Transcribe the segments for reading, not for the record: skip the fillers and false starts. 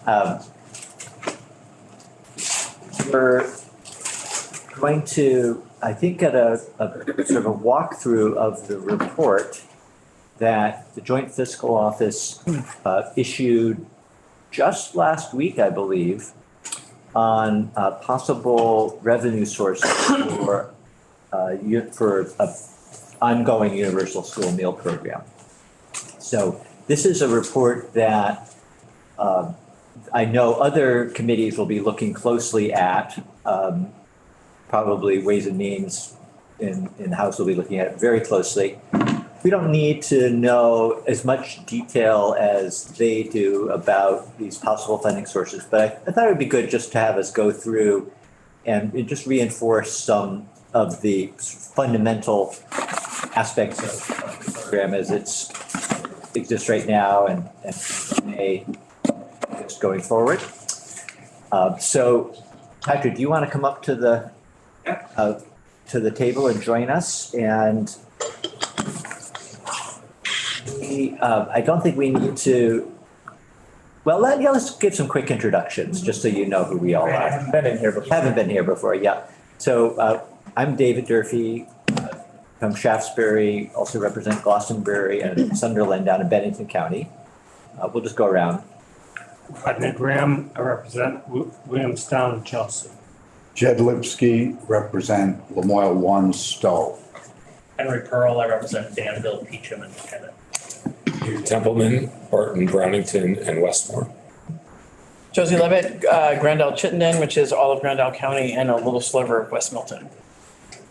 Um, we're going to, I think, get a sort of a walkthrough of the report that the Joint Fiscal Office issued just last week, I believe, on possible revenue sources for a ongoing universal school meal program. So this is a report that I know other committees will be looking closely at. Probably Ways and Means in the House will be looking at it very closely. We don't need to know as much detail as they do about these possible funding sources, but I thought it would be good just to have us go through and just reinforce some of the fundamental aspects of the program as it exists right now and may just going forward. So, Patrick, do you want to come up to the table and join us? And I don't think we need to. Well, let's give some quick introductions just so you know who we all are. I haven't been in here before. Haven't been here before, yeah. So I'm David Durfee from Shaftesbury, also represent Glastonbury and Sunderland down in Bennington County. We'll just go around. Rodney Graham, I represent Williamstown and Chelsea. Jed Lipsky, represent Lamoille 1 Stowe. Henry Pearl, I represent Danville, Peacham, and Kennett. Templeman, Barton, Brownington, and Westmore. Josie Levitt, Grandel Chittenden, which is all of Grandel County and a little sliver of West Milton.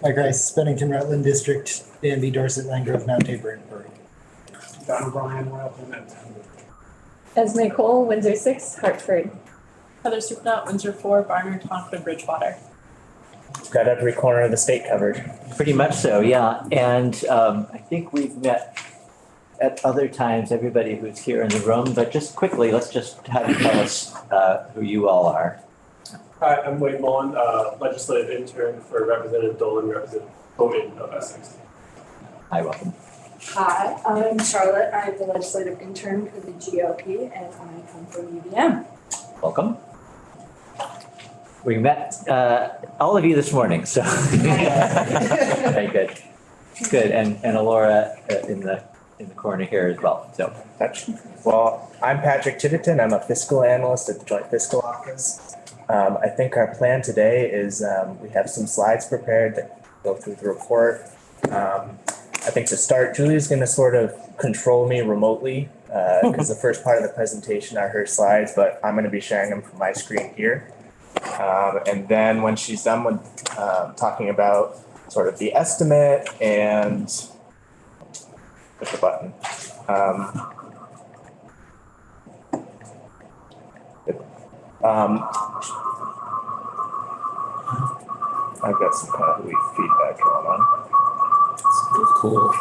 Mike Rice, Bennington Rutland District, Danby, Dorset, Langrove, Mount Tabor, and Bury. Don Bryan, Rutland, and Tender. Esme Cole, Windsor 6, Hartford. Heather Supnott, Windsor 4, Barnard, Tonopah, Bridgewater. Got every corner of the state covered. Pretty much so, yeah. And I think we've met at other times, everybody who's here in the room, but just quickly, let's just have you tell us who you all are. Hi, I'm Wade Mullen, legislative intern for Representative Dolan, Representative Bowman of Essex. Hi, welcome. Hi, I'm Charlotte. I'm the legislative intern for the GOP, and I come from UVM. Welcome. We met all of you this morning, so very good. Good, and Alora in the corner here as well. So, well, I'm Patrick Titterton. I'm a fiscal analyst at the Joint Fiscal Office. I think our plan today is we have some slides prepared that go through the report. I think to start, Julie's going to sort of control me remotely because the first part of the presentation are her slides, but I'm going to be sharing them from my screen here. And then when she's done with talking about sort of the estimate and push the button. I've got some kind of weak feedback going on. Cool.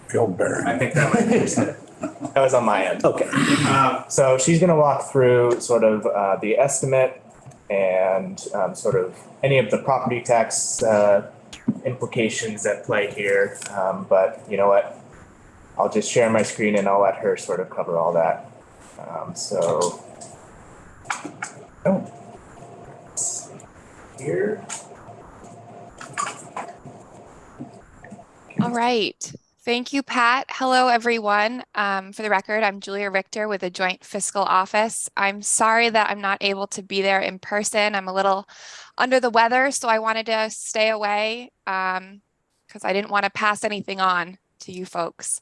Phil Barry. I think that that was on my end. okay. So she's going to walk through sort of the estimate and sort of any of the property tax implications at play here. But you know what? I'll just share my screen and I'll let her sort of cover all that. Here. All right. Thank you, Pat. Hello, everyone. For the record, I'm Julia Richter with the Joint Fiscal Office. I'm sorry that I'm not able to be there in person. I'm a little under the weather, so I wanted to stay away because I didn't want to pass anything on to you folks.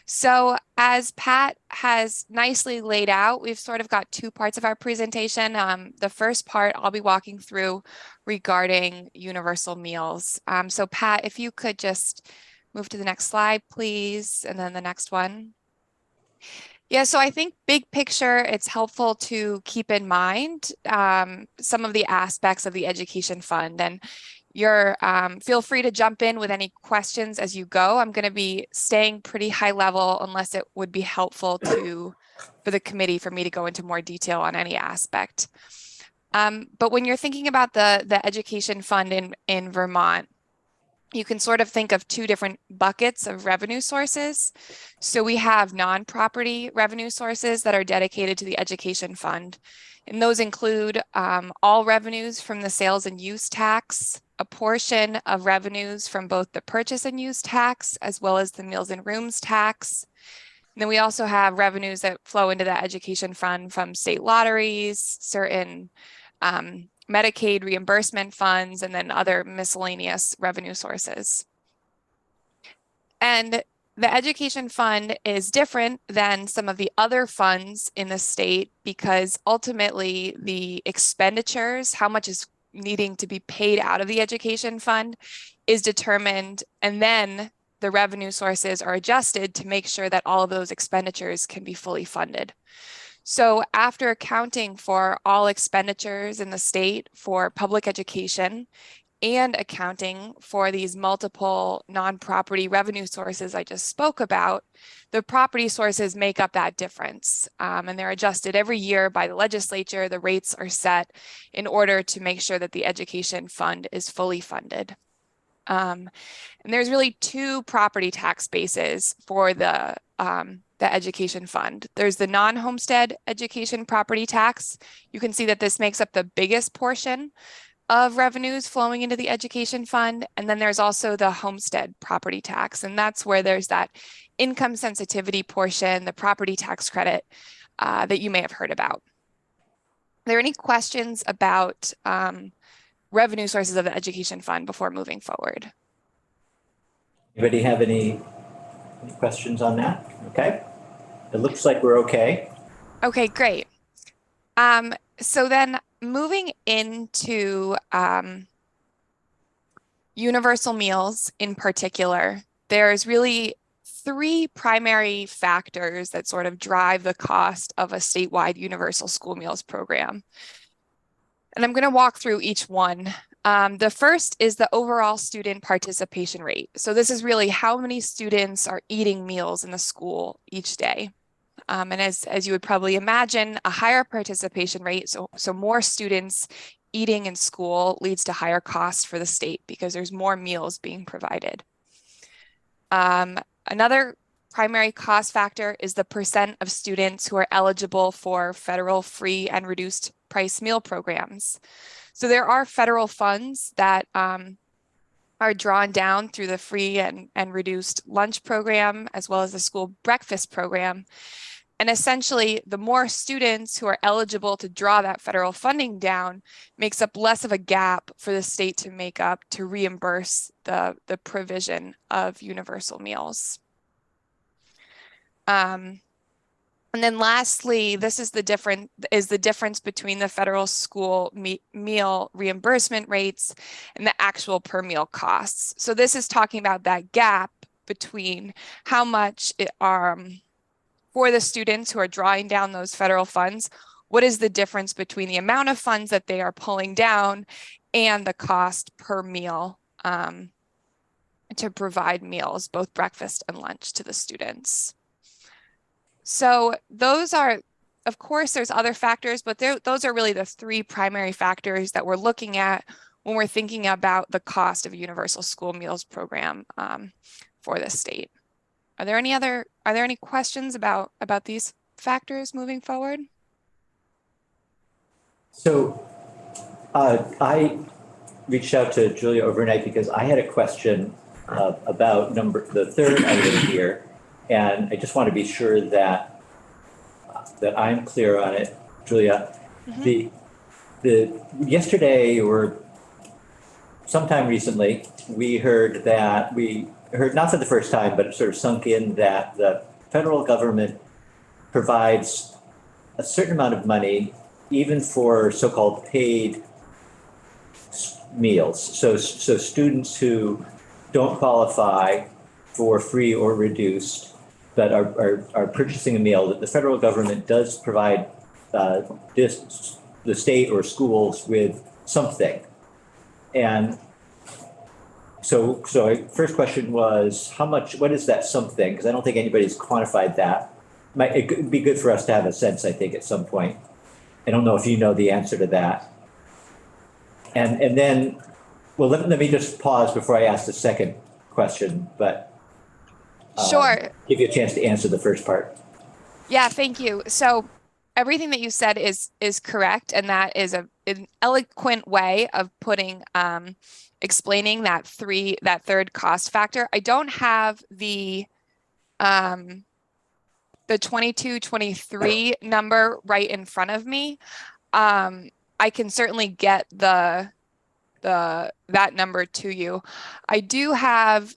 So as Pat has nicely laid out, we've sort of got two parts of our presentation. The first part I'll be walking through regarding universal meals. So Pat, if you could just move to the next slide, please, and then the next one. Yeah, so I think big picture, it's helpful to keep in mind some of the aspects of the education fund, and feel free to jump in with any questions as you go. I'm going to be staying pretty high level unless it would be helpful for the committee for me to go into more detail on any aspect. But when you're thinking about the education fund in Vermont, you can sort of think of two different buckets of revenue sources. So we have non-property revenue sources that are dedicated to the education fund. And those include all revenues from the sales and use tax, a portion of revenues from both the purchase and use tax, as well as the meals and rooms tax. And then we also have revenues that flow into the education fund from state lotteries, certain Medicaid reimbursement funds, and then other miscellaneous revenue sources. And the education fund is different than some of the other funds in the state because ultimately the expenditures, how much is needing to be paid out of the education fund, is determined, and then the revenue sources are adjusted to make sure that all of those expenditures can be fully funded. So after accounting for all expenditures in the state for public education and accounting for these multiple non-property revenue sources I just spoke about, the property sources make up that difference. And they're adjusted every year by the legislature. The rates are set in order to make sure that the education fund is fully funded. And there's really two property tax bases for the education fund. There's the non-homestead education property tax. You can see that this makes up the biggest portion of revenues flowing into the education fund. And then there's also the homestead property tax. And that's where there's that income sensitivity portion, the property tax credit that you may have heard about. Are there any questions about revenue sources of the education fund before moving forward? Anybody have any questions on that? Okay. It looks like we're okay. Okay, great. So then moving into universal meals in particular, there's really three primary factors that sort of drive the cost of a statewide universal school meals program. And I'm going to walk through each one. The first is the overall student participation rate. So this is really how many students are eating meals in the school each day. And as you would probably imagine, a higher participation rate, so more students eating in school leads to higher costs for the state because there's more meals being provided. Another primary cost factor is the percent of students who are eligible for federal free and reduced price meal programs. So there are federal funds that are drawn down through the free and reduced lunch program, as well as the school breakfast program. And essentially, the more students who are eligible to draw that federal funding down makes up less of a gap for the state to make up to reimburse the provision of universal meals. And then lastly, this is the difference between the federal school meal reimbursement rates and the actual per meal costs. So this is talking about that gap between how much for the students who are drawing down those federal funds, what is the difference between the amount of funds that they are pulling down and the cost per meal to provide meals, both breakfast and lunch, to the students. So those are, of course, there's other factors, but those are really the three primary factors that we're looking at when we're thinking about the cost of a universal school meals program for the state. Are there any questions about these factors moving forward? So I reached out to Julia overnight because I had a question about the third item here. And I just want to be sure that I'm clear on it, Julia. Mm-hmm. Yesterday or sometime recently, we heard not for the first time, but it sort of sunk in that the federal government provides a certain amount of money, even for so-called paid meals. So students who don't qualify for free or reduced, but are purchasing a meal, that the federal government does provide the state or schools with something. And so first question was, what is that something? Because I don't think anybody's quantified that. It could be good for us to have a sense, I think, at some point. I don't know if you know the answer to that. And then Well, let me just pause before I ask the second question, but Sure. give you a chance to answer the first part. Yeah, thank you. So everything that you said is correct, and that is an eloquent way of putting explaining that third cost factor. I don't have the 22-23 number right in front of me. I can certainly get that number to you. I do have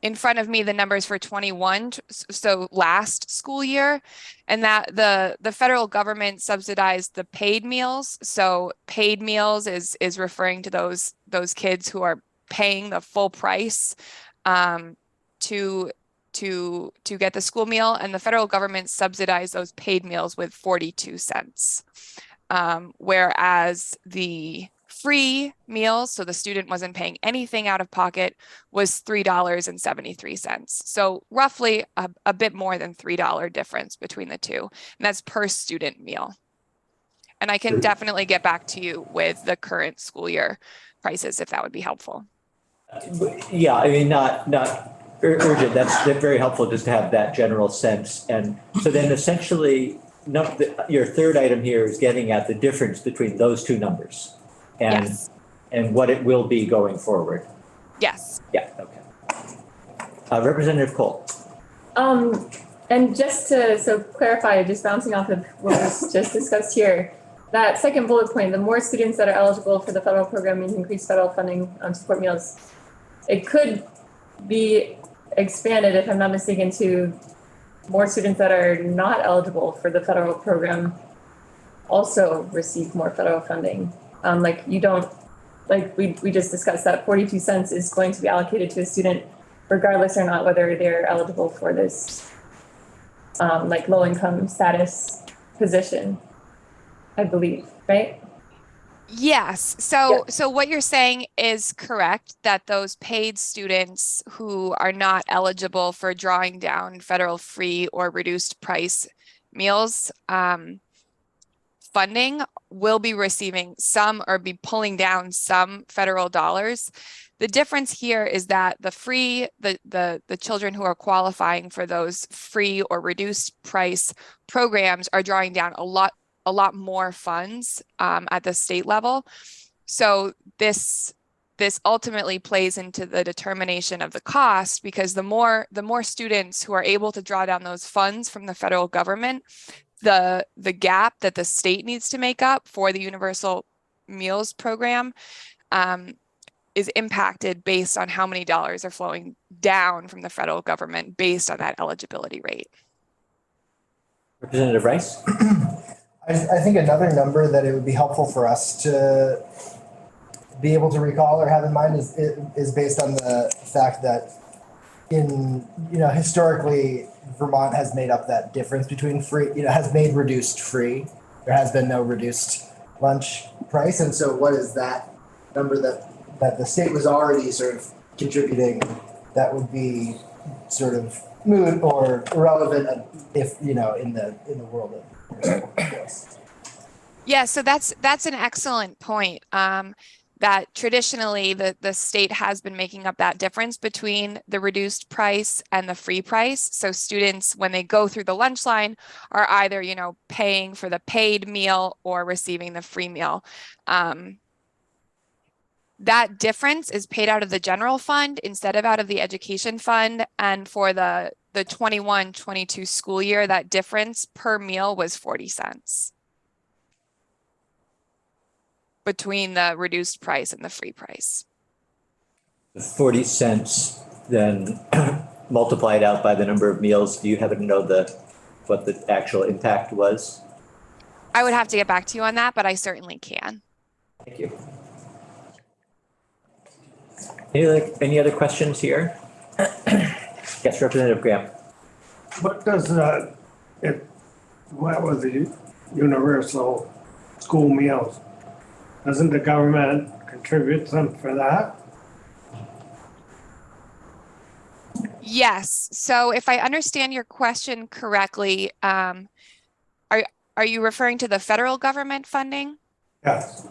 in front of me the numbers for 21, so last school year, and that the federal government subsidized the paid meals. So paid meals is referring to those kids who are paying the full price to get the school meal, and the federal government subsidized those paid meals with 42 cents. Whereas the free meals, so the student wasn't paying anything out of pocket, was $3.73. So roughly a bit more than $3 difference between the two. And that's per student meal. And I can definitely get back to you with the current school year prices if that would be helpful. Yeah, I mean, not urgent. That's very helpful just to have that general sense. And so then essentially, your third item here is getting at the difference between those two numbers and Yes. and what it will be going forward. Yes. Yeah, okay. Representative Cole. And just to clarify, just bouncing off of what was just discussed here, that second bullet point, the more students that are eligible for the federal program means increased federal funding on support meals. It could be expanded, if I'm not mistaken, to more students that are not eligible for the federal program also receive more federal funding. We just discussed that 42 cents is going to be allocated to a student regardless or not whether they're eligible for this low income status position, I believe, right? Yes. So what you're saying is correct, that those paid students who are not eligible for drawing down federal free or reduced price meals funding will be receiving some or be pulling down some federal dollars. The difference here is that the children who are qualifying for those free or reduced price programs are drawing down a lot more funds at the state level. So this ultimately plays into the determination of the cost, because the more students who are able to draw down those funds from the federal government, the gap that the state needs to make up for the universal meals program is impacted based on how many dollars are flowing down from the federal government based on that eligibility rate. Representative Rice. I think another number that it would be helpful for us to be able to recall or have in mind is based on the fact that historically Vermont has made up that difference between free, has made reduced free. There has been no reduced lunch price. And so what is that number that the state was already sort of contributing that would be sort of moot or irrelevant if, in the world of yes. Yeah, so that's an excellent point. That traditionally the state has been making up that difference between the reduced price and the free price. So students, when they go through the lunch line, are either, paying for the paid meal or receiving the free meal. That difference is paid out of the general fund instead of out of the education fund. And for the 21-22 school year, that difference per meal was 40 cents. Between the reduced price and the free price. 40 cents then multiplied out by the number of meals. Do you happen to know what the actual impact was? I would have to get back to you on that, but I certainly can. Thank you. Any other questions here? Yes, Representative Graham. What does what was the universal school meals? Doesn't the government contribute some for that? Yes. So if I understand your question correctly, are you referring to the federal government funding? Yes.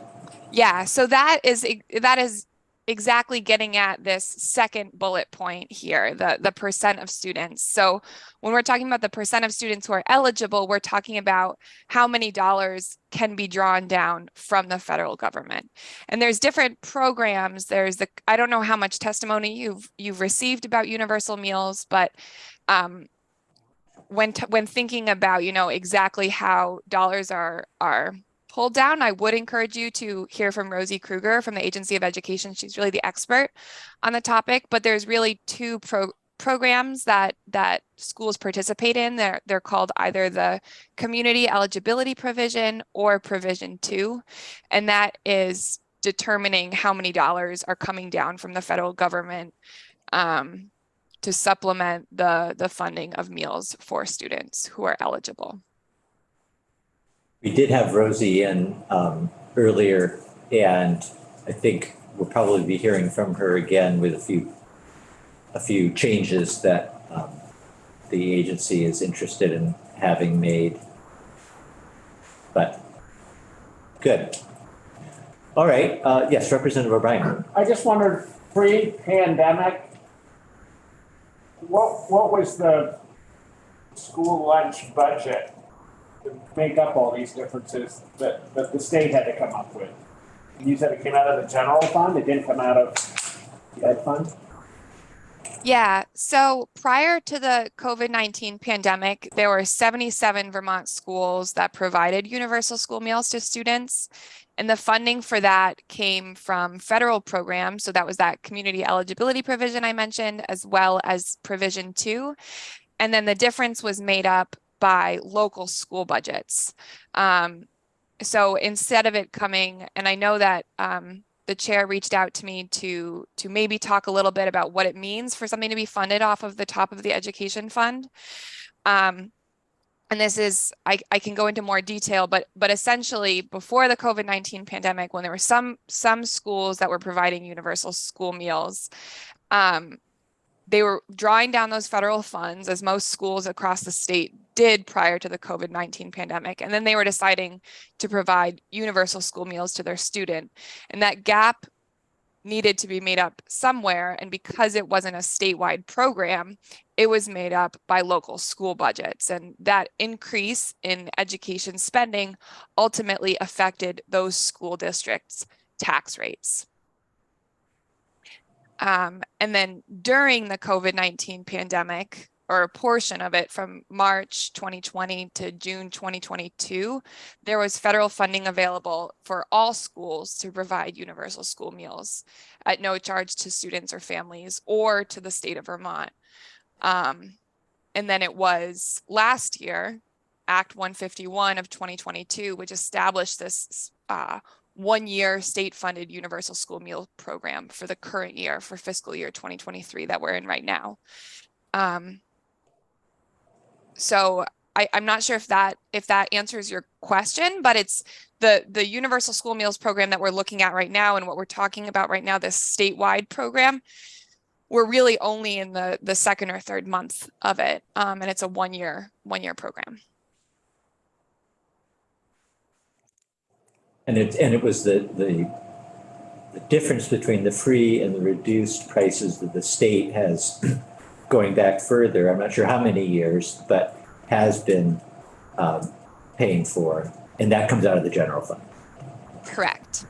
Yeah, so that is exactly getting at this second bullet point here, the percent of students. So when we're talking about the percent of students who are eligible, we're talking about how many dollars can be drawn down from the federal government. And there's different programs. There's I don't know how much testimony you've received about universal meals, but when thinking about, you know, exactly how dollars are pulled down, I would encourage you to hear from Rosie Kruger from the Agency of Education. She's really the expert on the topic, but there's really two programs that schools participate in. They're called either the Community Eligibility Provision or Provision 2, and that is determining how many dollars are coming down from the federal government to supplement the funding of meals for students who are eligible. We did have Rosie in earlier, and I think we'll probably be hearing from her again with a few changes that the agency is interested in having made. But good. All right. Yes, Representative O'Brien. I just wondered, pre-pandemic, what was the school lunch budget to make up all these differences that the state had to come up with? You said it came out of the general fund, it didn't come out of the ed fund? Yeah, so prior to the COVID-19 pandemic, there were 77 Vermont schools that provided universal school meals to students. And the funding for that came from federal programs. So that was that community eligibility provision I mentioned, as well as Provision 2. And then the difference was made up by local school budgets. So instead of it coming, and I know that the chair reached out to me to maybe talk a little bit about what it means for something to be funded off of the top of the education fund. And this is, I can go into more detail, but essentially before the COVID-19 pandemic, when there were some schools that were providing universal school meals, they were drawing down those federal funds, as most schools across the state did prior to the COVID-19 pandemic. And then they were deciding to provide universal school meals to their student. And that gap needed to be made up somewhere. And because it wasn't a statewide program, it was made up by local school budgets. And that increase in education spending ultimately affected those school districts' tax rates. And then during the COVID-19 pandemic, or a portion of it from March 2020 to June 2022, there was federal funding available for all schools to provide universal school meals at no charge to students or families or to the state of Vermont. And then it was last year, Act 151 of 2022, which established this 1-year state-funded universal school meal program for the current year, for fiscal year 2023 that we're in right now. So I'm not sure if that answers your question, but it's the universal school meals program that we're looking at right now, and what we're talking about right now, this statewide program. We're really only in the second or third month of it, and it's a one-year program. And it was the difference between the free and the reduced prices that the state has, going back further, I'm not sure how many years, but has been paying for, and that comes out of the general fund. Correct.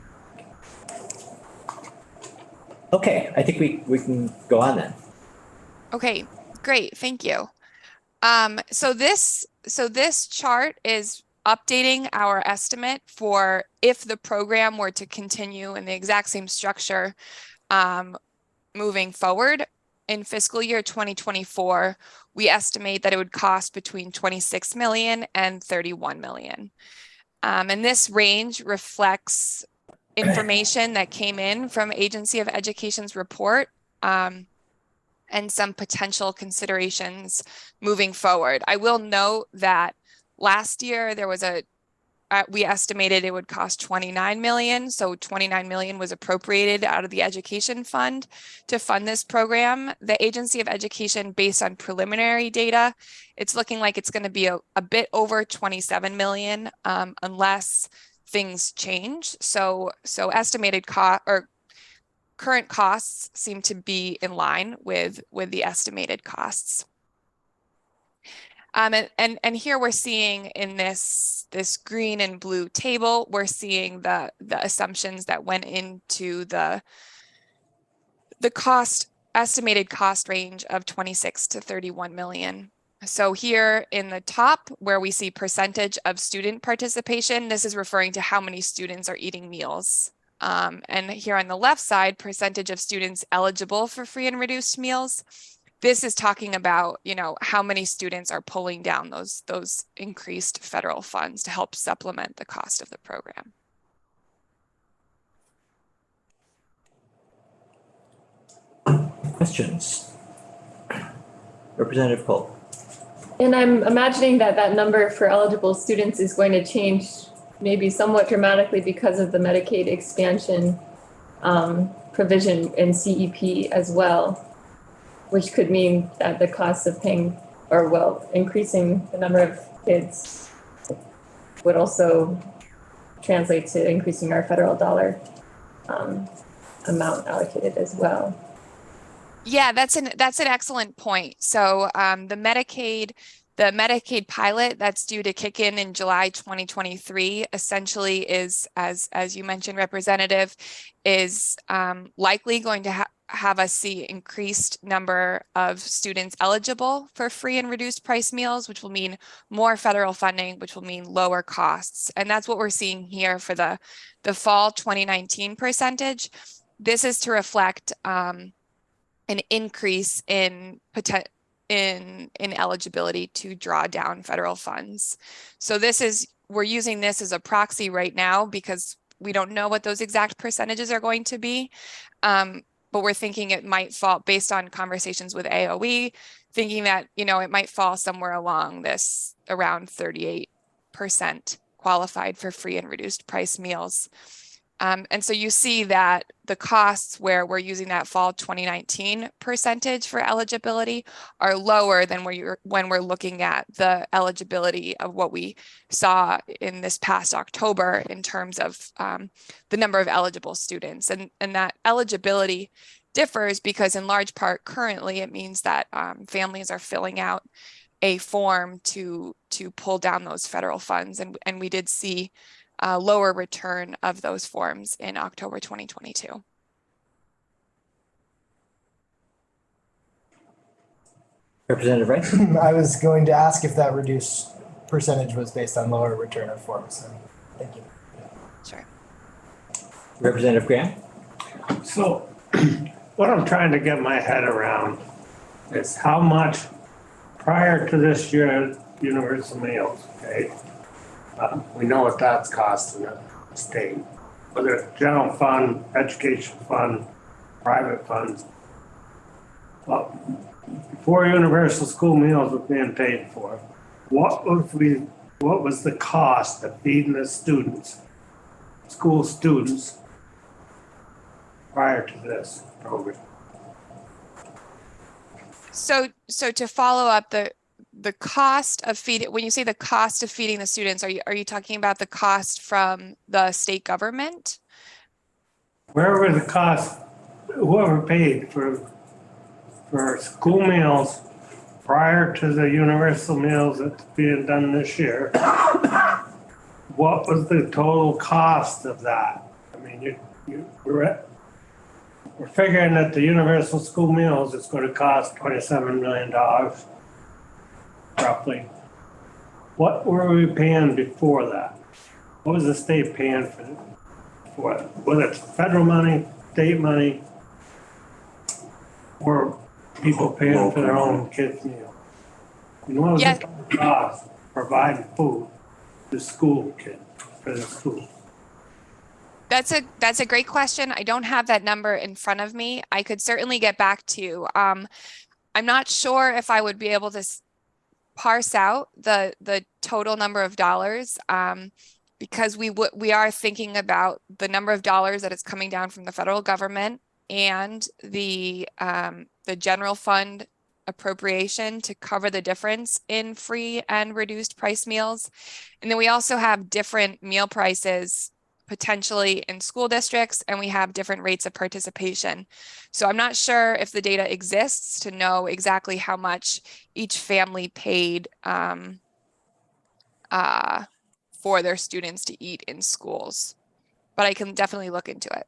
Okay, I think we can go on then. Okay, great, thank you. So this chart is updating our estimate for if the program were to continue in the exact same structure moving forward. In fiscal year 2024, we estimate that it would cost between 26 million and 31 million. And this range reflects information that came in from Agency of Education's report and some potential considerations moving forward. I will note that last year there was we estimated it would cost 29 million. So 29 million was appropriated out of the education fund to fund this program. The Agency of Education, based on preliminary data, it's looking like it's going to be a bit over 27 million unless things change. So estimated current costs seem to be in line with the estimated costs. And here we're seeing in this green and blue table, we're seeing the assumptions that went into the estimated cost range of 26 to 31 million. So here in the top where we see percentage of student participation, this is referring to how many students are eating meals. And here on the left side, percentage of students eligible for free and reduced meals. This is talking about, you know, how many students are pulling down those increased federal funds to help supplement the cost of the program. Questions? Representative Cole. And I'm imagining that that number for eligible students is going to change maybe somewhat dramatically because of the Medicaid expansion provision in CEP as well, which could mean that the cost of paying, or well, increasing the number of kids would also translate to increasing our federal dollar amount allocated as well. Yeah, that's an excellent point. So the Medicaid pilot that's due to kick in July 2023 essentially is, as you mentioned, Representative, is likely going to have us see increased number of students eligible for free and reduced price meals, which will mean more federal funding, which will mean lower costs. And that's what we're seeing here for the fall 2019 percentage. This is to reflect an increase in eligibility to draw down federal funds. So we're using this as a proxy right now because we don't know what those exact percentages are going to be. But we're thinking it might fall based on conversations with AOE, thinking that, you know, it might fall somewhere along this around 38% qualified for free and reduced price meals. And so you see that the costs where we're using that fall 2019 percentage for eligibility are lower than when we're looking at the eligibility of what we saw in this past October in terms of the number of eligible students. And that eligibility differs because in large part currently it means that families are filling out a form to pull down those federal funds. And we did see lower return of those forms in October 2022. Representative Rice. I was going to ask if that reduced percentage was based on lower return of forms. So thank you. Sure. Representative Graham. So what I'm trying to get my head around is how much prior to this year universal meals, okay? We know what that's costing the state, whether it's general fund, education fund, private funds. Well, before universal school meals were being paid for, what was the cost of feeding the students, school students, prior to this program? So to follow up, the cost of feeding, when you say the cost of feeding the students, are you talking about the cost from the state government? Wherever the cost, whoever paid for school meals prior to the universal meals that's being done this year, what was the total cost of that? I mean, we're figuring that the universal school meals is going to cost $27 million. Roughly. What were we paying before that? What was the state paying for it? Whether it's federal money, state money, or people paying for their own kids' meal? You know, what was the cost of providing food to school kids for the school? That's a great question. I don't have that number in front of me. I could certainly get back to you. I'm not sure if I would be able to parse out the total number of dollars because we are thinking about the number of dollars that is coming down from the federal government and the general fund appropriation to cover the difference in free and reduced price meals. And then we also have different meal prices potentially in school districts, and we have different rates of participation. So I'm not sure if the data exists to know exactly how much each family paid for their students to eat in schools, but I can definitely look into it.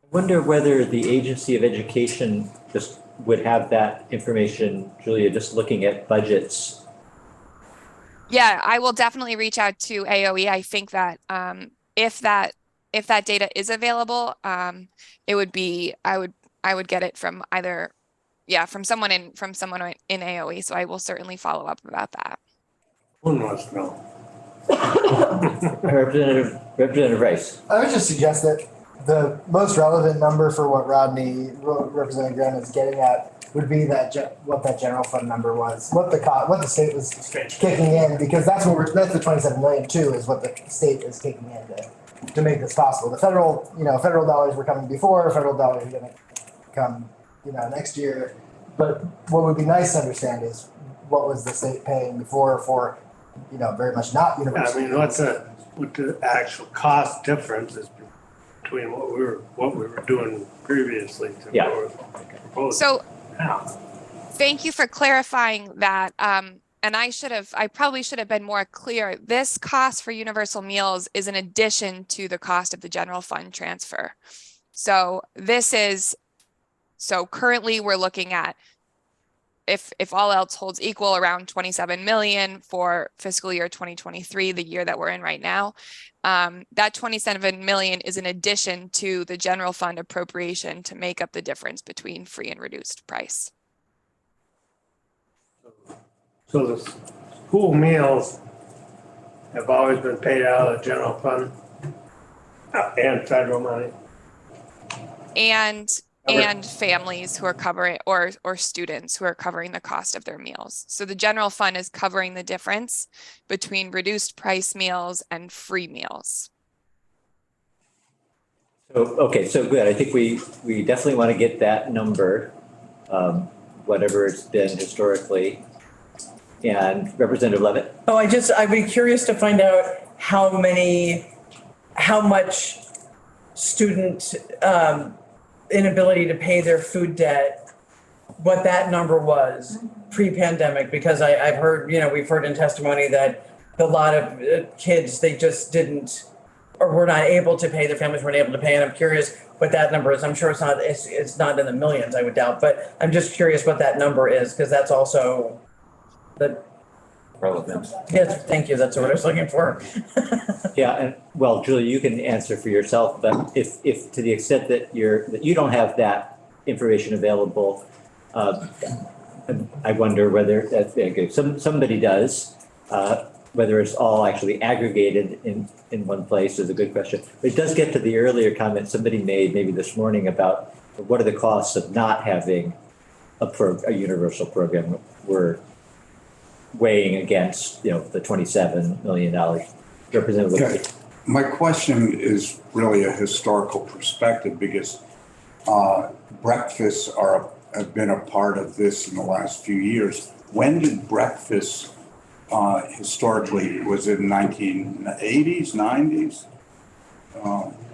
I wonder whether the Agency of Education just would have that information, Julia, just looking at budgets. Yeah, I will definitely reach out to AOE. I think that if that data is available, it would be I would get it from either from someone in AOE. So I will certainly follow up about that. Who knows, no? Representative Rice. I would just suggest that the most relevant number for what Representative Graham is getting at would be what that general fund number was, what the state was kicking in, because that's the 27 million too, is what the state is kicking in to make this possible. The federal dollars were coming before, federal dollars are going to come, next year. But what would be nice to understand is what was the state paying before for, very much not universal. I mean, what the actual cost difference is between what we were doing previously to what we're proposing. So now. Thank you for clarifying that. And I probably should have been more clear. This cost for universal meals is in addition to the cost of the general fund transfer. So currently we're looking at, if all else holds equal, around 27 million for fiscal year 2023, the year that we're in right now. That 27 million is in addition to the general fund appropriation to make up the difference between free and reduced price. So the school meals have always been paid out of the general fund and federal money. And families who are covering, or students who are covering the cost of their meals. So the general fund is covering the difference between reduced price meals and free meals. So good. I think we definitely want to get that number, whatever it's been historically. And Representative Levitt. Oh, I'd be curious to find out how much student inability to pay their food debt, what that number was pre-pandemic, because I've heard, we've heard in testimony that a lot of kids, they just didn't, or were not able to pay, their families weren't able to pay, and I'm curious what that number is. I'm sure it's not in the millions, I would doubt, but I'm just curious what that number is, because that's also the relevant. Yes, thank you, that's what I was looking for. Yeah, and well, Julie, you can answer for yourself, but if to the extent that you don't have that information available, I wonder whether somebody does, whether it's all actually aggregated in one place is a good question. But it does get to the earlier comment somebody made maybe this morning about what are the costs of not having a universal program. We're weighing against, the $27 million. Representative. My question is really a historical perspective, because breakfasts have been a part of this in the last few years. When did breakfast historically, was it 1980s, 90s?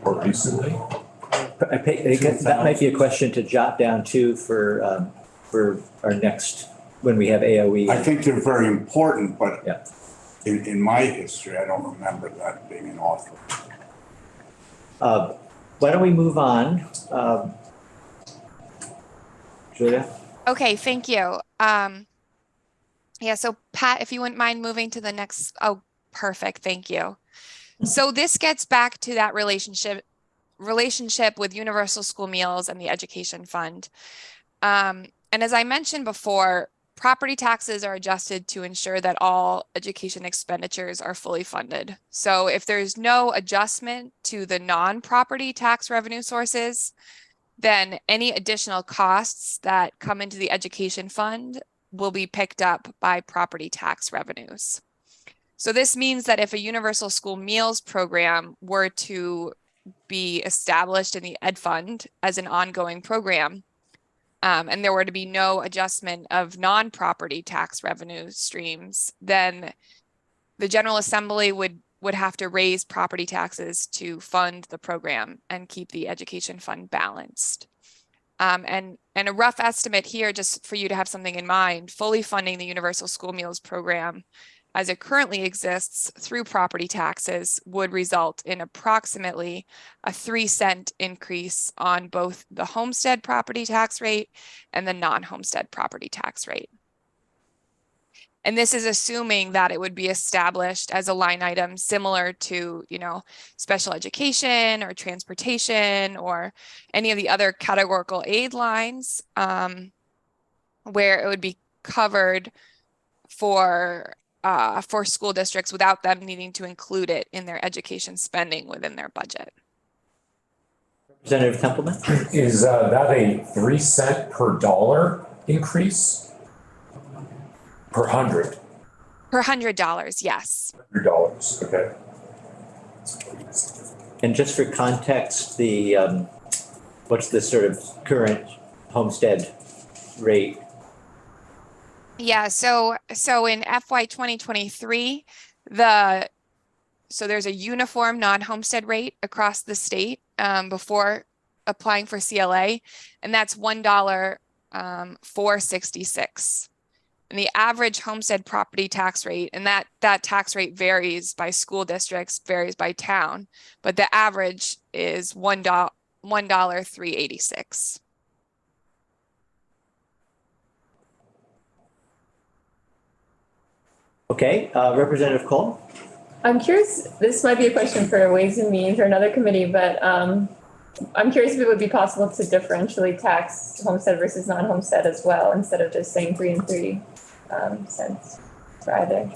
Or recently? I think that might be a question to jot down too for our next, when we have AOE. I think they're very important, but in my history, I don't remember that being an offer. Why don't we move on? Julia? Okay, thank you. So Pat, if you wouldn't mind moving to the next, perfect, thank you. So this gets back to that relationship with universal school meals and the education fund. And as I mentioned before, property taxes are adjusted to ensure that all education expenditures are fully funded. So if there's no adjustment to the non-property tax revenue sources, then any additional costs that come into the education fund will be picked up by property tax revenues. So this means that if a universal school meals program were to be established in the Ed Fund as an ongoing program, and there were to be no adjustment of non-property tax revenue streams, then the General Assembly would have to raise property taxes to fund the program and keep the education fund balanced. And a rough estimate here, just for you to have something in mind, fully funding the Universal School Meals Program as it currently exists through property taxes would result in approximately a 3-cent increase on both the homestead property tax rate and the non-homestead property tax rate. And this is assuming that it would be established as a line item similar to, you know, special education or transportation or any of the other categorical aid lines, where it would be covered for school districts without them needing to include it in their education spending within their budget. Representative Templeman? Is that a 3-cent per dollar increase? Per hundred? Per $100, yes. $100, okay. And just for context, the what's the sort of current homestead rate? Yeah, so in FY 2023, so there's a uniform non-homestead rate across the state before applying for CLA, and that's $1.466. And the average homestead property tax rate, and that tax rate varies by school districts, varies by town, but the average is $1.386. Okay, Representative Cole? I'm curious, this might be a question for Ways and Means or another committee, but I'm curious if it would be possible to differentially tax homestead versus non-homestead as well, instead of just saying 3 and 3 cents for either.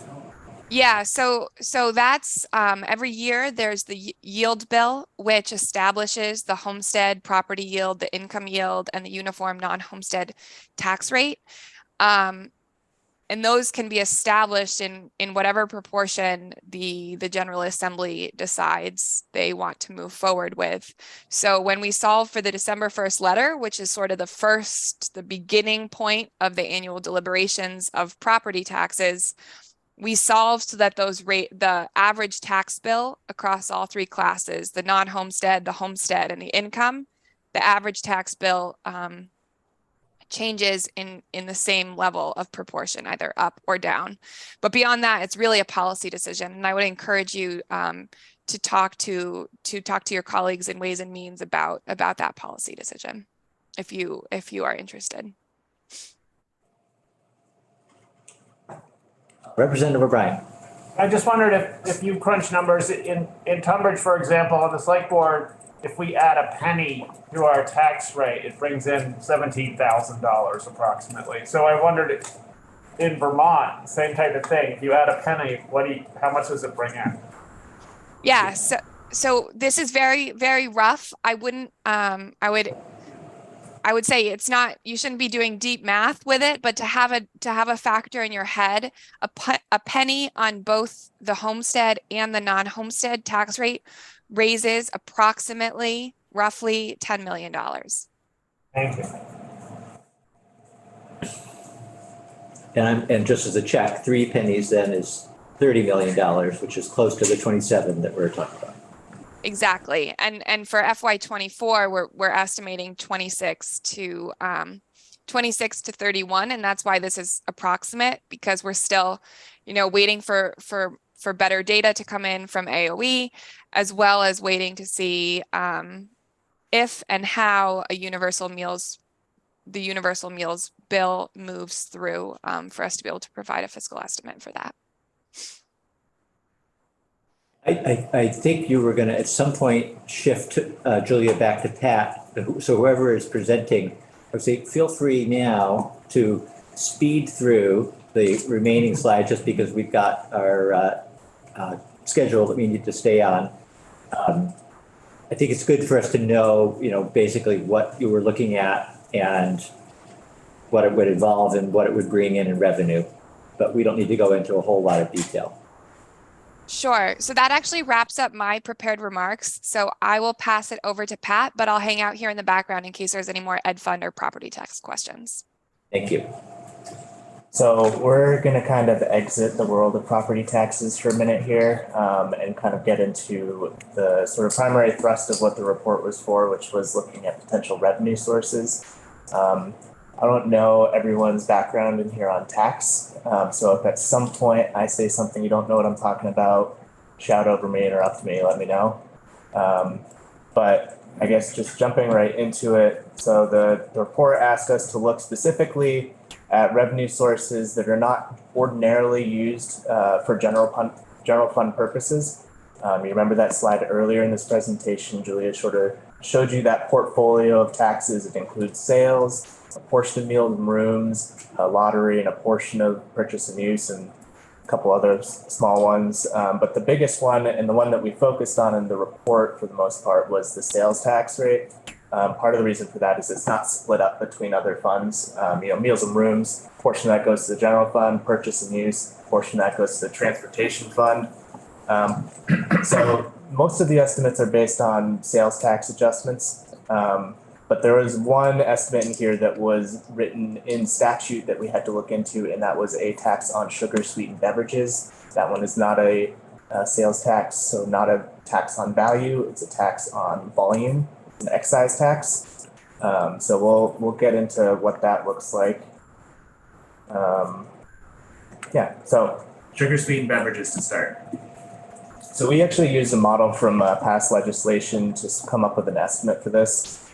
Yeah, so that's every year there's the yield bill, which establishes the homestead property yield, the income yield, and the uniform non-homestead tax rate. And those can be established in whatever proportion the General Assembly decides they want to move forward with. So when we solve for the December 1st letter, which is sort of the beginning point of the annual deliberations of property taxes, we solved so that the average tax bill across all 3 classes, the non-homestead, the homestead, and the income, the average tax bill changes in the same level of proportion, either up or down. But beyond that, it's really a policy decision. And I would encourage you to talk to your colleagues in Ways and Means about that policy decision, if you are interested. Representative O'Brien. I just wondered if you crunch numbers in Tunbridge, for example, on the select board, if we add a penny to our tax rate, it brings in $17,000 approximately. So I wondered in Vermont, same type of thing. If you add a penny, how much does it bring in? Yeah, so this is very, very rough. I would say it's not, you shouldn't be doing deep math with it, but to have a factor in your head, a penny on both the homestead and the non-homestead tax rate raises approximately roughly $10 million. Thank you. And just as a check, 3 pennies then is $30 million, which is close to the 27 that we're talking about. Exactly. And for FY24, we're estimating 26 to 31. And that's why this is approximate, because we're still, waiting for better data to come in from AOE, as well as waiting to see if and how the universal meals bill moves through for us to be able to provide a fiscal estimate for that. I think you were going to at some point shift Julia back to Pat. So whoever is presenting, I would say feel free now to speed through the remaining slides, just because we've got our schedule that we need to stay on. I think it's good for us to know, basically what you were looking at and what it would involve and what it would bring in revenue, but we don't need to go into a whole lot of detail. Sure. So that actually wraps up my prepared remarks. So I will pass it over to Pat, but I'll hang out here in the background in case there's any more ed fund or property tax questions. Thank you. So we're going to kind of exit the world of property taxes for a minute here and kind of get into the sort of primary thrust of what the report was for, which was looking at potential revenue sources. I don't know everyone's background in here on tax. So if at some point I say something you don't know what I'm talking about, shout over me, interrupt me, let me know. But I guess just jumping right into it. So the report asked us to look specifically at revenue sources that are not ordinarily used for general fund purposes. You remember that slide earlier in this presentation, Julia sort of showed you that portfolio of taxes. It includes sales, a portion of meals and rooms, a lottery, and a portion of purchase and use, and a couple other small ones. But the biggest one, and the one that we focused on in the report for the most part, was the sales tax rate. Part of the reason for that is it's not split up between other funds. Meals and rooms, a portion of that goes to the general fund, purchase and use, a portion of that goes to the transportation fund. So most of the estimates are based on sales tax adjustments. But there was one estimate in here that was written in statute that we had to look into, and that was a tax on sugar sweetened beverages. That one is not a sales tax, so not a tax on value. It's a tax on volume, an excise tax. So we'll get into what that looks like. So sugar sweetened beverages to start. So we actually used a model from past legislation to come up with an estimate for this.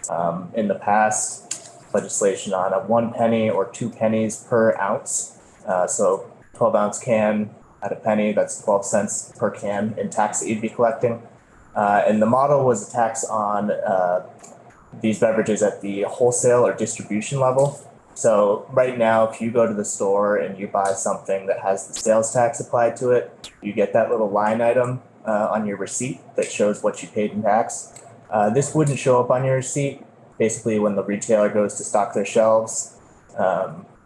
In the past, legislation on a 1 penny or 2 pennies per ounce. So 12-ounce can at a penny, that's 12 cents per can in tax that you'd be collecting. And the model was a tax on these beverages at the wholesale or distribution level. So right now, if you go to the store and you buy something that has the sales tax applied to it, you get that little line item on your receipt that shows what you paid in tax. This wouldn't show up on your receipt. Basically, when the retailer goes to stock their shelves,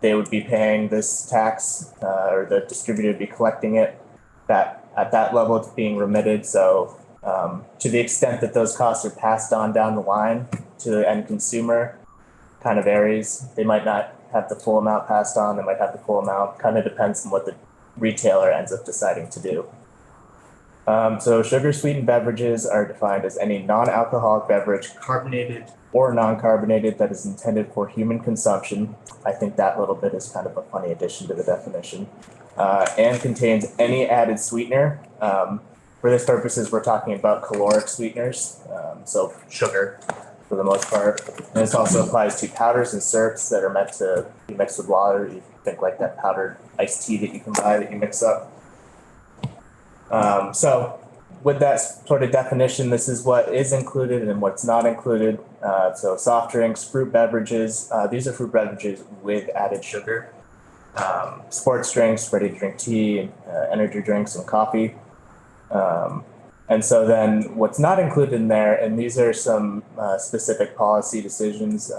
they would be paying this tax, or the distributor would be collecting it. That at that level, it's being remitted. So to the extent that those costs are passed on down the line to the end consumer, kind of varies. They might not have the full amount passed on. They might have the full amount. Kind of depends on what the retailer ends up deciding to do. So sugar sweetened beverages are defined as any non-alcoholic beverage, carbonated or non-carbonated, that is intended for human consumption. I think that little bit is kind of a funny addition to the definition. And contains any added sweetener. For this purposes, we're talking about caloric sweeteners, so sugar for the most part. And this also applies to powders and syrups that are meant to be mixed with water. You think like that powdered iced tea that you can buy that you mix up. So with that sort of definition, this is what is included and what's not included. So soft drinks, fruit beverages, these are fruit beverages with added sugar. Sports drinks, ready to drink tea, energy drinks, and coffee. And so then what's not included in there, and these are some specific policy decisions.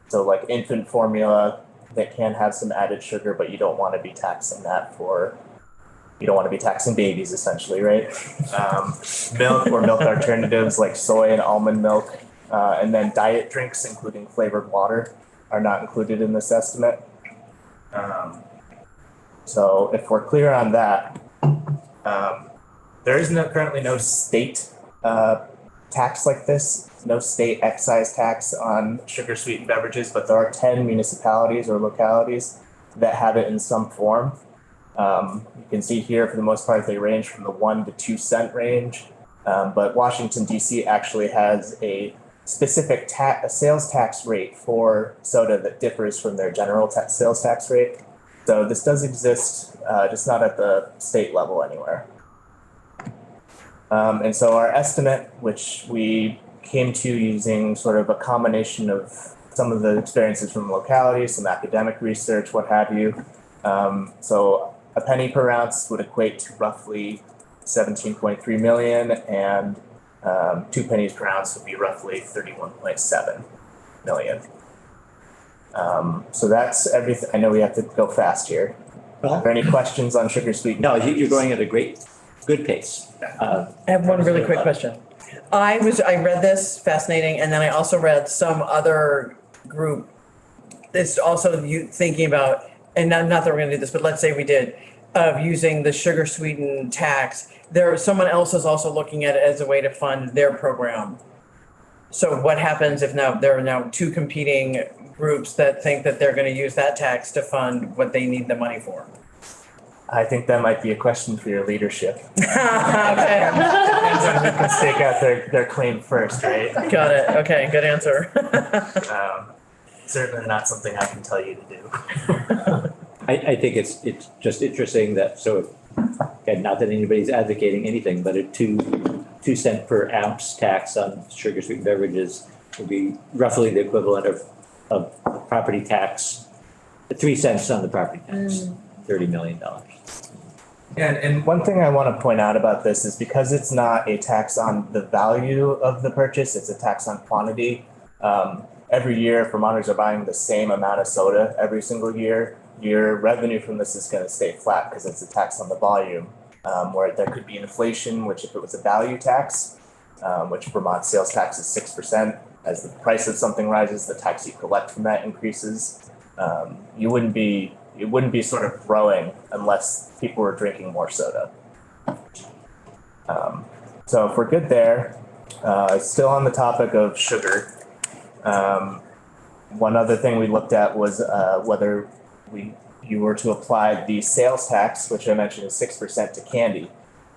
So like infant formula that can have some added sugar, but you don't want to be taxing that you don't want to be taxing babies essentially, right? Milk or milk alternatives like soy and almond milk, and then diet drinks, including flavored water, are not included in this estimate. So if we're clear on that, there is currently no state tax like this, no state excise tax on sugar sweetened beverages, but there are 10 municipalities or localities that have it in some form. You can see here, for the most part, they range from the 1 to 2 cent range. But Washington, D.C. actually has a specific sales tax rate for soda that differs from their general sales tax rate. So this does exist, just not at the state level anywhere. And so our estimate, which we came to using sort of a combination of some of the experiences from localities, some academic research, what have you. So a penny per ounce would equate to roughly 17.3 million, and 2 pennies per ounce would be roughly 31.7 million. So that's everything. I know we have to go fast here. Are there any questions on sugar sweetened? No, you're going at a great good pace. I have one really quick question. I read this, fascinating, and then I also read some other group that's also you thinking about, and not that we're gonna do this, but let's say we did, of using the sugar sweetened tax. Someone else is also looking at it as a way to fund their program. So what happens if now there are now two competing groups that think that they're gonna use that tax to fund what they need the money for? I think that might be a question for your leadership. Okay. Depends on who can stake out their claim first, right? Got it. Okay, good answer. Certainly not something I can tell you to do. I think it's just interesting that, so, again, not that anybody's advocating anything, but a 2 cent per ounce tax on sugar sweetened beverages would be roughly the equivalent of property tax, 3 cents on the property tax, $30 million. And one thing I want to point out about this is because it's not a tax on the value of the purchase, it's a tax on quantity. Every year, if Vermonters are buying the same amount of soda every single year, your revenue from this is going to stay flat because it's a tax on the volume. Where there could be inflation, which if it was a value tax, which Vermont sales tax is 6%, as the price of something rises, the tax you collect from that increases. It wouldn't be sort of growing unless people were drinking more soda. So if we're good there, still on the topic of sugar. One other thing we looked at was whether you were to apply the sales tax, which I mentioned is 6% to candy.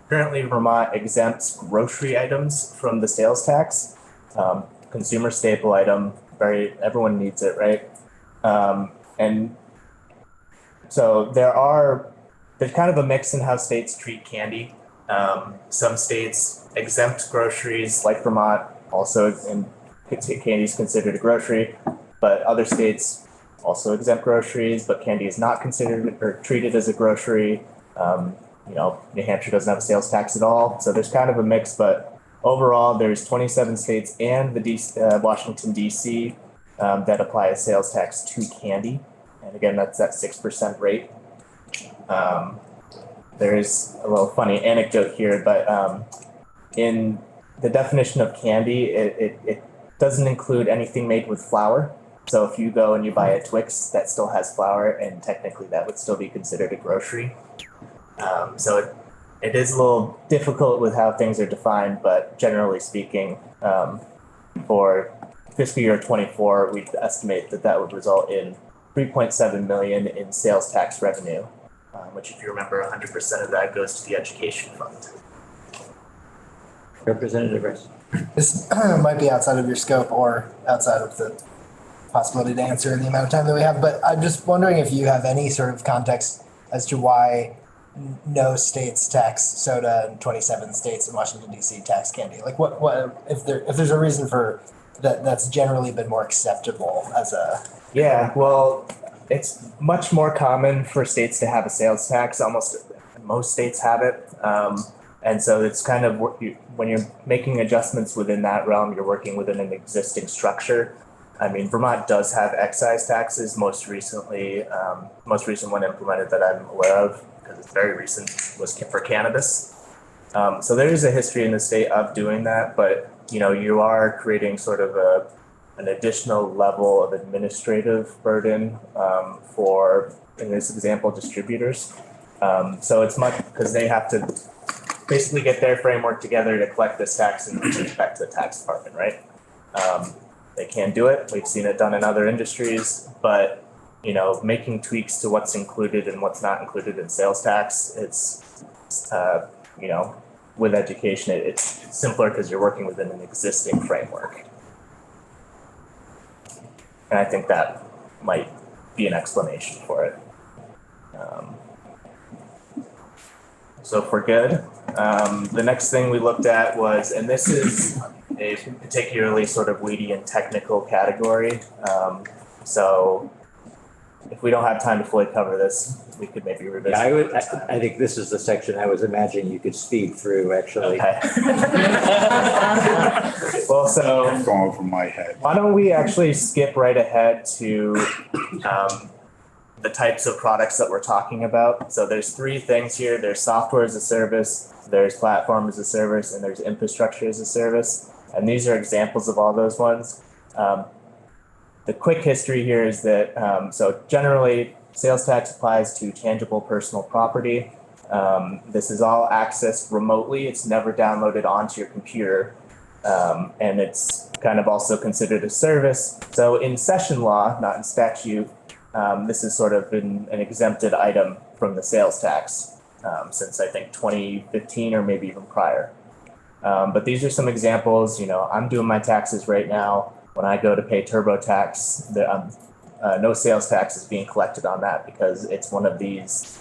Currently, Vermont exempts grocery items from the sales tax. Consumer staple item, everyone needs it, right? And so there's kind of a mix in how states treat candy. Some states exempt groceries, like Vermont, also candy is considered a grocery, but other states also exempt groceries, but candy is not considered or treated as a grocery. New Hampshire doesn't have a sales tax at all, so there's kind of a mix, but overall, there's 27 states and the Washington, D.C. That apply a sales tax to candy. And again, that's that 6% rate. There's a little funny anecdote here, but in the definition of candy, it doesn't include anything made with flour. So if you go and you buy a Twix that still has flour, and technically that would still be considered a grocery. So it is a little difficult with how things are defined, but generally speaking, for fiscal year 24, we estimate that would result in 3.7 million in sales tax revenue, which if you remember, 100% of that goes to the education fund. Representative Rice. This might be outside of your scope or outside of the possibility to answer in the amount of time that we have, but I'm just wondering if you have any sort of context as to why no states tax soda and 27 states in Washington D.C. tax candy. Like what if there's a reason for that's generally been more acceptable as a. Yeah, well, it's much more common for states to have a sales tax. Almost most states have it. And so it's kind of when you're making adjustments within that realm, you're working within an existing structure. I mean, Vermont does have excise taxes. Most recent one implemented that I'm aware of, because it's very recent, was for cannabis. So there is a history in the state of doing that, but you are creating sort of an additional level of administrative burden for, in this example, distributors. So it's much because they have to basically get their framework together to collect this tax and return it back to the tax department, right? They can do it. We've seen it done in other industries, but making tweaks to what's included and what's not included in sales tax, it's with education, it's simpler because you're working within an existing framework. And I think that might be an explanation for it. So if we're good, the next thing we looked at was, and this is a particularly sort of weedy and technical category. So if we don't have time to fully cover this, we could maybe revisit. Yeah, I think this is the section I was imagining you could speed through, actually. Okay. Well, so It's going over my head. why don't we actually skip right ahead to the types of products that we're talking about. So there's three things here. There's software as a service, there's platform as a service, and there's infrastructure as a service. And these are examples of all those ones. The quick history here is that, so generally sales tax applies to tangible personal property. This is all accessed remotely. It's never downloaded onto your computer. And it's kind of also considered a service. So in session law, not in statute, this is sort of an exempted item from the sales tax since I think 2015 or maybe even prior. But these are some examples. You know, I'm doing my taxes right now. When I go to pay TurboTax, no sales tax is being collected on that because it's one of these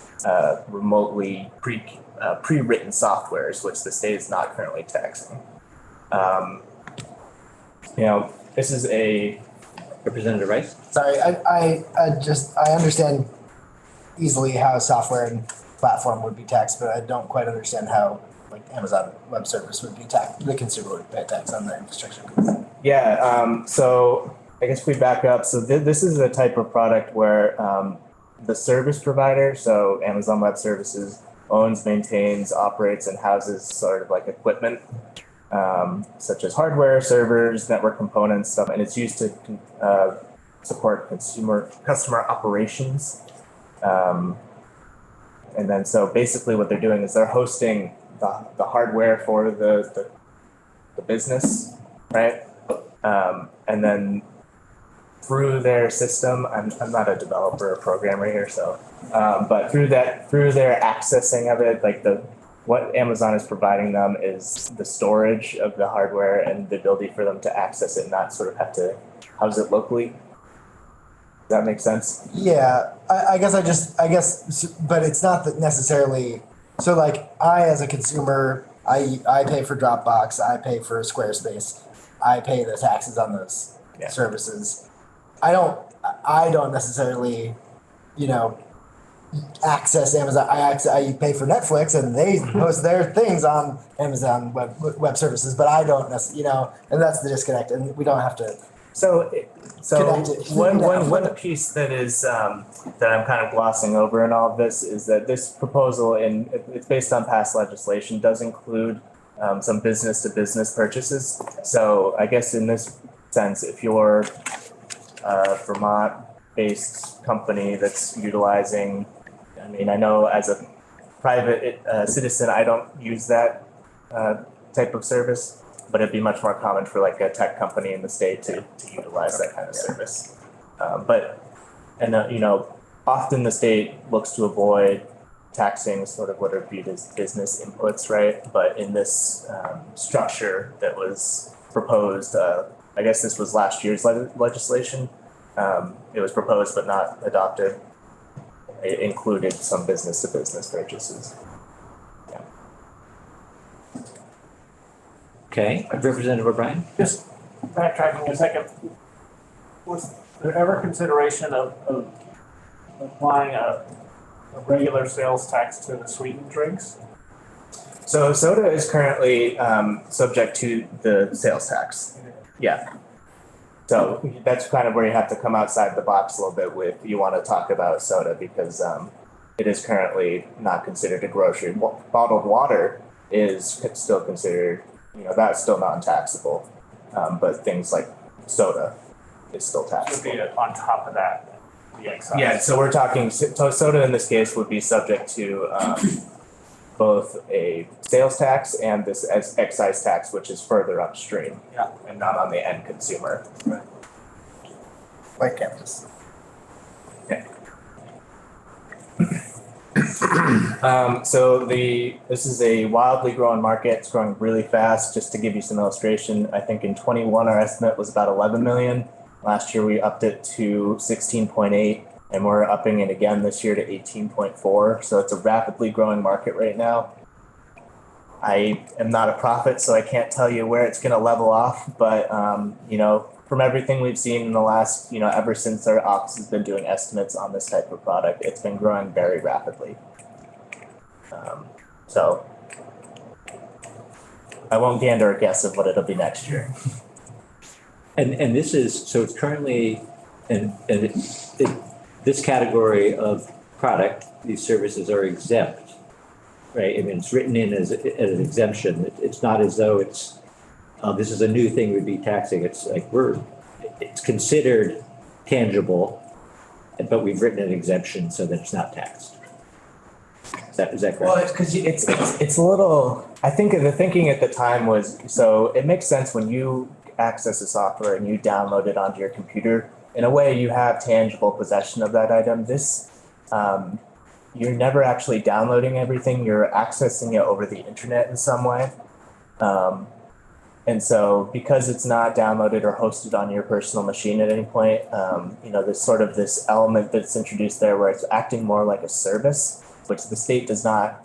remotely pre-written softwares, which the state is not currently taxing. You know, this is a Representative Rice? Sorry, I understand easily how software and platform would be taxed, but I don't quite understand how like Amazon Web Service would be taxed, the consumer would pay tax on the infrastructure. Yeah, so I guess we back up. So this is a type of product where the service provider, so Amazon Web Services, owns, maintains, operates, and houses sort of like equipment, such as hardware, servers, network components, stuff, and it's used to support customer operations. And then so basically what they're doing is they're hosting the hardware for the business, right? And then through their system, I'm not a developer or programmer here, so but through their accessing of it, like what Amazon is providing them is the storage of the hardware and the ability for them to access it and not sort of have to house it locally. Does that make sense? Yeah, I guess, but it's not that necessarily. So like I, as a consumer, I pay for Dropbox, I pay for Squarespace, I pay the taxes on those services. I don't necessarily, you know, access Amazon. I pay for Netflix and they post their things on Amazon web services, but I don't necessarily, you know, and that's the disconnect, and we don't have to. So one piece that is that I'm kind of glossing over in all of this is that this proposal, and it's based on past legislation, does include some business to business purchases. So I guess in this sense, if you're a Vermont-based company that's utilizing, I mean, I know as a private citizen, I don't use that type of service. But it'd be much more common for like a tech company in the state to utilize that kind of service. You know, often the state looks to avoid taxing sort of what are viewed as business inputs, right? But in this structure that was proposed, I guess this was last year's legislation. It was proposed but not adopted. It included some business to business purchases. Okay, Representative O'Brien? Just backtracking a second, was there ever consideration of applying a regular sales tax to the sweetened drinks? So soda is currently subject to the sales tax. Yeah. So that's kind of where you have to come outside the box a little bit with you want to talk about soda because it is currently not considered a grocery. Bottled water is still considered, you know, that's still non-taxable, but things like soda is still taxable. Would be on top of that, the excise. Yeah, so we're talking, soda in this case would be subject to both a sales tax and this excise tax, which is further upstream. Yeah. And not on the end consumer. Right. Like campus. Okay. This is a wildly growing market. It's growing really fast. Just to give you some illustration, I think in 21 our estimate was about 11 million. Last year we upped it to 16.8, and we're upping it again this year to 18.4. So it's a rapidly growing market right now. I am not a prophet, so I can't tell you where it's going to level off. But you know, from everything we've seen in the last, you know, ever since our office has been doing estimates on this type of product, it's been growing very rapidly. So I won't gander a guess of what it'll be next year. And this is, so it's currently, and this category of product, these services are exempt, right? I mean, it's written in as an exemption. It's not as though it's, this is a new thing we'd be taxing. It's like it's considered tangible, but we've written an exemption so that it's not taxed. Is that correct? Well, it's because it's a little, I think the thinking at the time was, so it makes sense when you access the software and you download it onto your computer. In a way, you have tangible possession of that item. This, you're never actually downloading everything. You're accessing it over the internet in some way. And so because it's not downloaded or hosted on your personal machine at any point, there's sort of this element that's introduced there where it's acting more like a service, which the state does not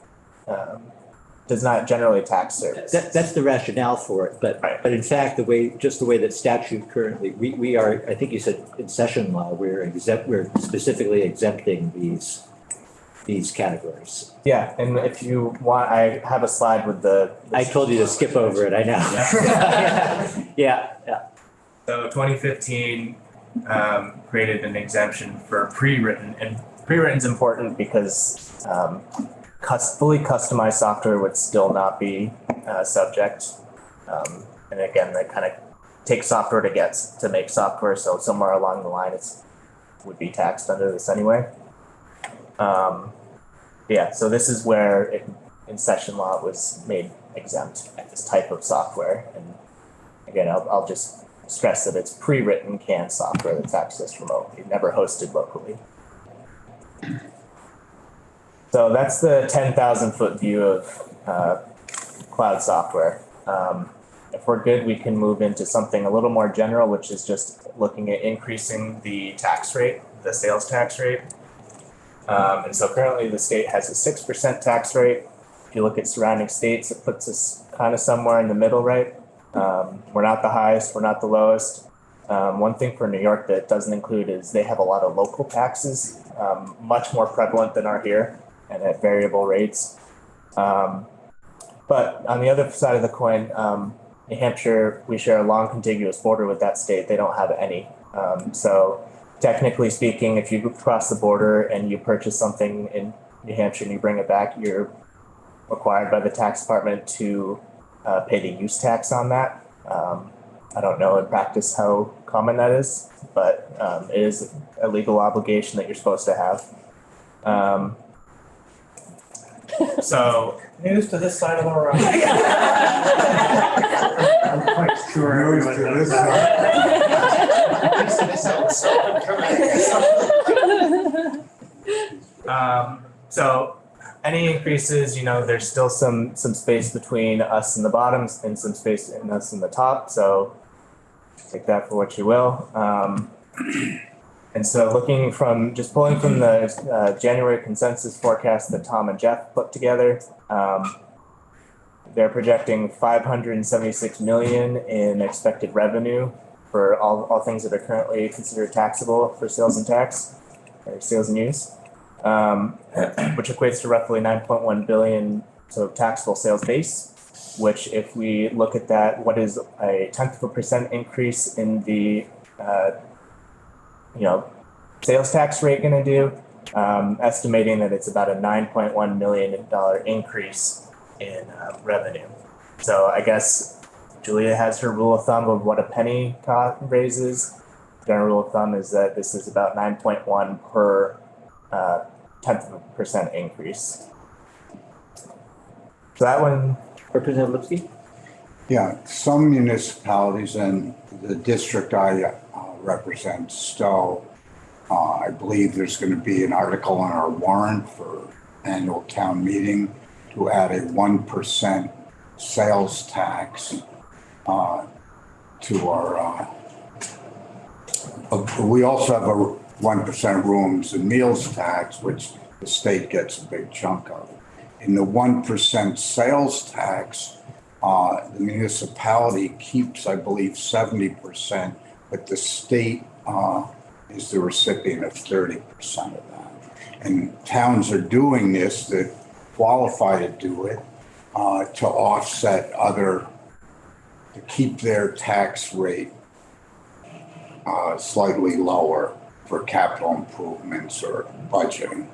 generally tax service. That's the rationale for it, but in fact, the way that statute currently, we are, I think you said in session law, we're specifically exempting these categories. Yeah, and if you want, I have a slide with I told you to skip over it, I know. Yeah. So 2015 created an exemption for pre-written, and pre-written is important because fully customized software would still not be subject. And again, that kind of takes software to make software, so somewhere along the line would be taxed under this anyway. So this is where in session law it was made exempt at this type of software. And again, I'll just stress that it's pre-written canned software that's accessed remotely, never hosted locally. So that's the 10,000 foot view of cloud software. If we're good, we can move into something a little more general, which is just looking at increasing the tax rate, the sales tax rate. And so currently the state has a 6% tax rate. If you look at surrounding states, it puts us kind of somewhere in the middle, right? We're not the highest, we're not the lowest. One thing for New York that doesn't include is they have a lot of local taxes, much more prevalent than are here and at variable rates. But on the other side of the coin, New Hampshire, we share a long contiguous border with that state. They don't have any. So technically speaking, if you cross the border and you purchase something in New Hampshire and you bring it back, you're required by the tax department to pay the use tax on that. I don't know in practice how common that is, but it is a legal obligation that you're supposed to have. So news to this side of the road. I'm quite sure everyone knows So any increases, there's still some space between us and the bottoms and some space in us and the top. So take that for what you will. And so pulling from the January consensus forecast that Tom and Jeff put together, they're projecting 576 million in expected revenue for all things that are currently considered taxable for sales and tax, or sales and use, which equates to roughly 9.1 billion, so taxable sales base, which if we look at that, what is a 0.1% increase in the sales tax rate going to do? Estimating that it's about a $9.1 million increase in revenue. So I guess Julia has her rule of thumb of what a penny raises. General rule of thumb is that this is about 9.1 per 0.1% increase. So that one. Representative Lipsky? Yeah, some municipalities and the district I represent, Stowe, I believe there's going to be an article on our warrant for annual town meeting to add a 1% sales tax to our, we also have a 1% rooms and meals tax, which the state gets a big chunk of. In the 1% sales tax, the municipality keeps, I believe, 70%, but the state is the recipient of 30% of that. And towns are doing this that qualify to do it to offset to keep their tax rate slightly lower for capital improvements or budgeting.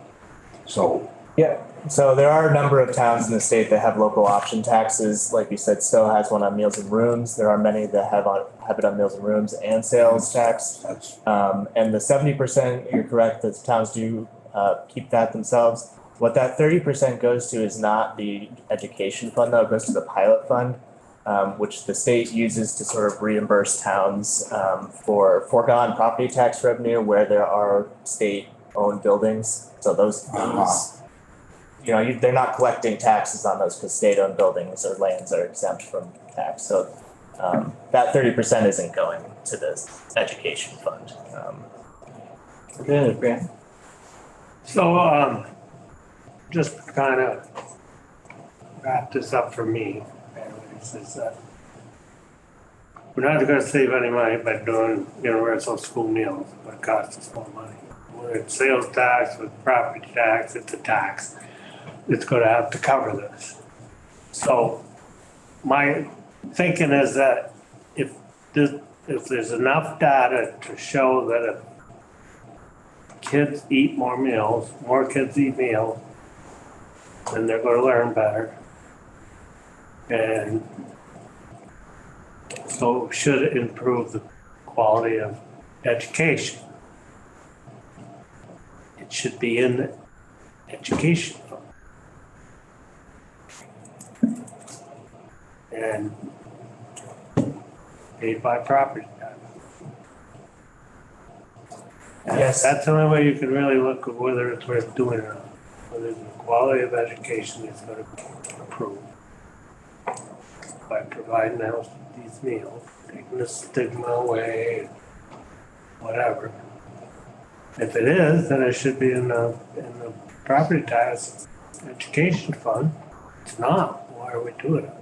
So Yeah, so there are a number of towns in the state that have local option taxes. Like you said, Stowe has one on meals and rooms. There are many that have it on meals and rooms and sales tax. that's, And the 70%, you're correct, that towns do keep that themselves. What that 30% goes to is not the education fund, though. It goes to the pilot fund, which the state uses to sort of reimburse towns for foregone property tax revenue where there are state-owned buildings. So those, they're not collecting taxes on those because state-owned buildings or lands are exempt from tax. So that 30% isn't going to the education fund. Representative Grant. So, just to kind of wrap this up for me, anyways, is that we're not gonna save any money by doing universal school meals, but it costs us more money. With sales tax, with property tax, it's a tax. It's gonna have to cover this. So my thinking is that if there's enough data to show that if kids eat more meals, more kids eat meals, then they're gonna learn better. And so should improve the quality of education. It should be in the education fund. And paid by property tax. Yes. That's the only way you can really look at whether it's worth doing or not. Whether the quality of education is going to improve by providing these meals, taking the stigma away, whatever. If it is, then it should be in the property tax education fund. It's not. Why are we doing it?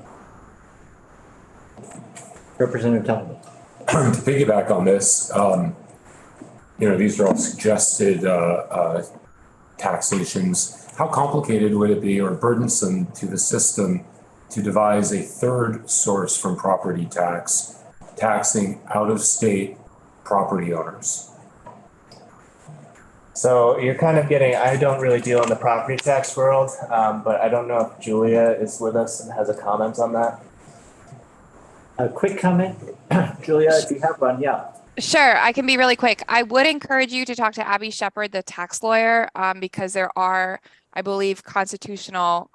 Representative Talbot. To piggyback on this, these are all suggested taxations. How complicated would it be or burdensome to the system to devise a third source from property tax, taxing out-of-state property owners? So you're kind of getting, I don't really deal in the property tax world, but I don't know if Julia is with us and has a comment on that. A quick comment, Julia, if you have one, yeah. Sure, I can be really quick. I would encourage you to talk to Abby Shepard, the tax lawyer, because there are, I believe, constitutional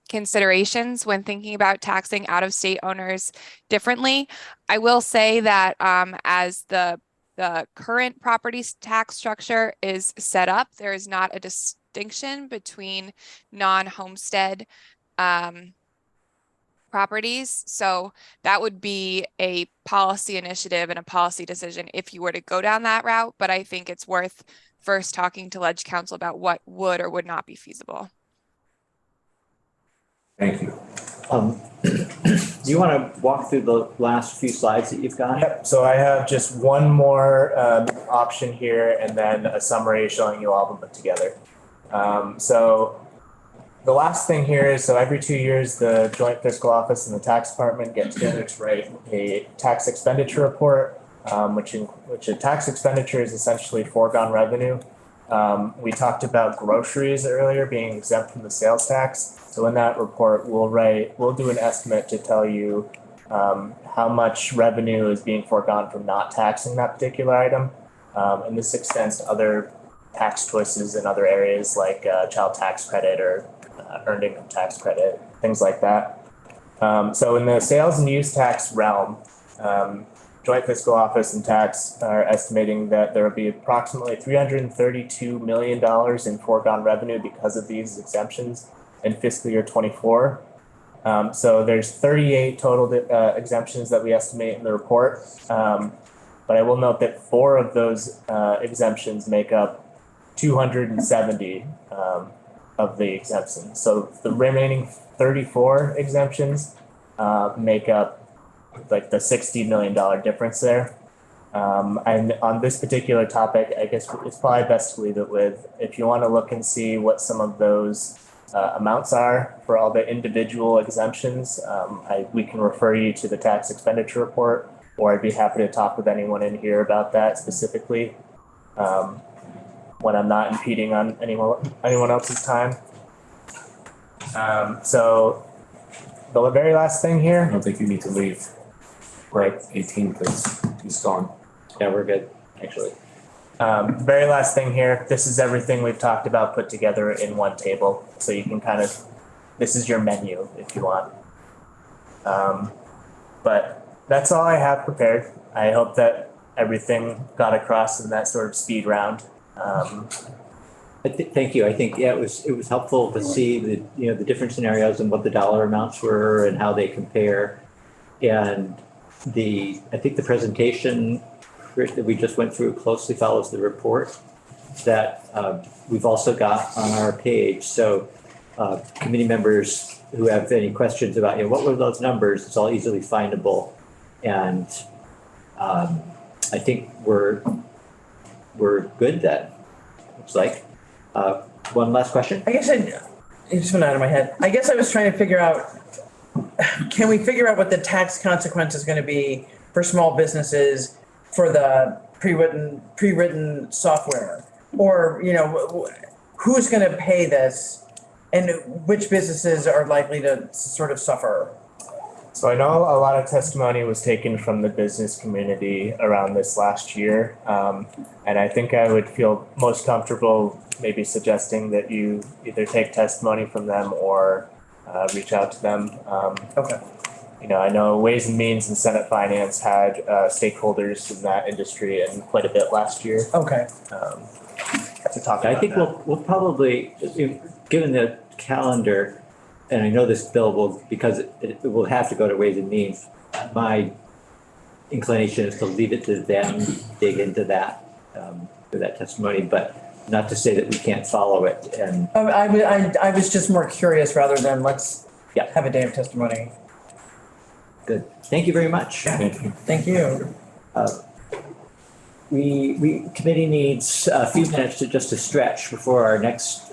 considerations when thinking about taxing out-of-state owners differently. I will say that as the current property tax structure is set up, there is not a distinction between non-homestead properties. So that would be a policy initiative and a policy decision if you were to go down that route. But I think it's worth first talking to Ledge Council about what would or would not be feasible. Thank you. Do you want to walk through the last few slides that you've got? Yep, so I have just one more option here and then a summary showing you all of them put together. So the last thing here is, so every 2 years, the Joint Fiscal Office and the Tax Department get together to write a tax expenditure report, which a tax expenditure is essentially foregone revenue. We talked about groceries earlier being exempt from the sales tax. So in that report, we'll do an estimate to tell you how much revenue is being foregone from not taxing that particular item. And this extends to other tax choices in other areas like child tax credit or earned income tax credit, things like that. So in the sales and use tax realm, Joint Fiscal Office and Tax are estimating that there will be approximately $332 million in foregone revenue because of these exemptions in fiscal year 24. So there's 38 total exemptions that we estimate in the report. But I will note that 4 of those exemptions make up 270 of the exemptions. So the remaining 34 exemptions make up like the $60 million difference there. And on this particular topic, I guess it's probably best to leave it with, if you want to look and see what some of those amounts are for all the individual exemptions, we can refer you to the tax expenditure report, or I'd be happy to talk with anyone in here about that specifically. when I'm not impeding on anyone else's time. So the very last thing I here, don't think you need to leave. We're at 18 because he's gone. Yeah, we're good, actually. very last thing here, this is everything we've talked about put together in one table. So you can kind of, this is your menu if you want. But that's all I have prepared. I hope that everything got across in that sort of speed round. Thank you. I think, yeah, it was helpful to see the different scenarios and what the dollar amounts were and how they compare. And I think the presentation that we just went through closely follows the report that we've also got on our page. So committee members who have any questions about, what were those numbers, it's all easily findable. And I think we're good then, looks like. One last question? I guess it just went out of my head. I guess I was trying to figure out, can we figure out what the tax consequence is going to be for small businesses for the pre-written software? Or, who's going to pay this and which businesses are likely to sort of suffer? So I know a lot of testimony was taken from the business community around this last year. And I think I would feel most comfortable maybe suggesting that you either take testimony from them or reach out to them. Okay. I know Ways and Means and Senate Finance had stakeholders in that industry and quite a bit last year. Okay. To talk about I think that. we'll probably, given the calendar, and I know this bill will, because it will have to go to Ways and Means, my inclination is to leave it to them, dig into that, for that testimony, but not to say that we can't follow it. And I was just more curious rather than let's Yeah. have a day of testimony. good. Thank you very much. Thank you. Thank you. We committee needs a few minutes just to stretch before our next